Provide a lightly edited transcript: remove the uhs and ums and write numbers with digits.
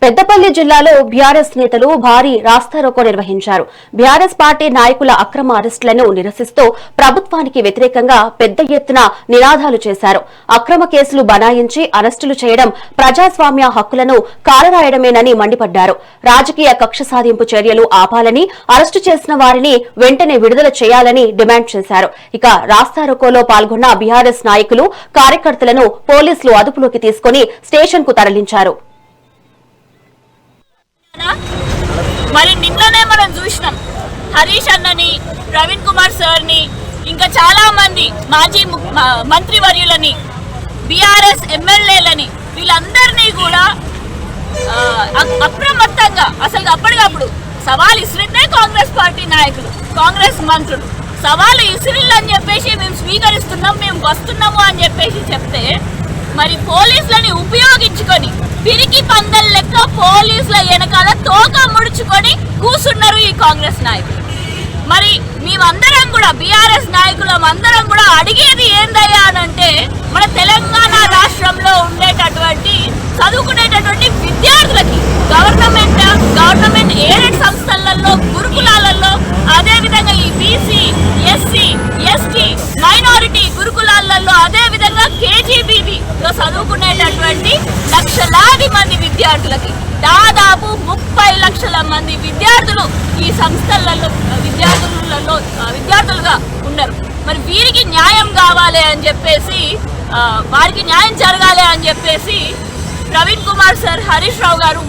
పెద్దపల్లి జిల్లాలో బీఆర్ఎస్ నేతలు భారీ రాస్తారోకో నిర్వహించారు. బీఆర్ఎస్ పార్టీ నాయకుల అక్రమ అరెస్టులను నిరసిస్తూ ప్రభుత్వానికి వ్యతిరేకంగా పెద్ద ఎత్తున నినాదాలు చేశారు. అక్రమ కేసులు బనాయించి అరెస్టులు చేయడం ప్రజాస్వామ్య హక్కులను కాలరాయడమేనని మండిపడ్డారు. రాజకీయ కక్ష సాధింపు చర్యలు ఆపాలని, అరెస్టు చేసిన వారిని వెంటనే విడుదల చేయాలని డిమాండ్ చేశారు. ఇక రాస్తారోకోలో పాల్గొన్న బీఆర్ఎస్ నాయకులు, కార్యకర్తలను పోలీసులు అదుపులోకి తీసుకుని స్టేషన్ కు తరలించారు. మరి నిన్ననే మనం చూసినాం హరీష్ అన్నని, ప్రవీణ్ కుమార్ సార్ని, ఇంకా చాలా మంది మాజీ మంత్రివర్యులని, బీఆర్ఎస్ ఎమ్మెల్యేలని, వీళ్ళందరినీ కూడా అప్రమత్తంగా అసలు అప్పటికప్పుడు సవాల్ ఇసిరితే కాంగ్రెస్ పార్టీ నాయకులు, కాంగ్రెస్ మంత్రులు సవాలు ఇసిరిల్లని చెప్పేసి మేము స్వీకరిస్తున్నాం, మేము వస్తున్నాము అని చెప్పేసి చెప్తే, మరి పోలీసులని ఉపయోగించుకొని పిరికి పందెం లెక్క పోలీసుల వెనకాల తోక ముడుచుకొని కూర్చున్నారు ఈ కాంగ్రెస్ నాయకులు. మరి మేమందరం కూడా బీఆర్ఎస్ నాయకులం అందరం కూడా అడిగేది ఏందయ్యా అనంటే, మన తెలంగాణ రాష్ట్రంలో ఉండేటటువంటి చదువుకునేటటువంటి విద్యార్థులకి గవర్నమెంట్ ఎయిడెడ్ సంస్థలలో, గురుకులాలలో, అదేవిధంగా ఈ బీసీ, ఎస్సీ, ఎస్టీ, మైనారిటీ గురుకులాలలో, అదేవిధంగా కేజీబీవీలో చదువుకునేటటువంటి లక్షలాది మంది విద్యార్థులకి దాదాపు 30 లక్షల మంది విద్యార్థులు ఈ సంస్థలలో విద్యార్థులుగా ఉన్నారు. మరి వీరికి న్యాయం కావాలి అని చెప్పేసి, వారికి న్యాయం జరగాలి అని చెప్పేసి ప్రవీణ్ కుమార్ సార్, హరీష్ రావు గారు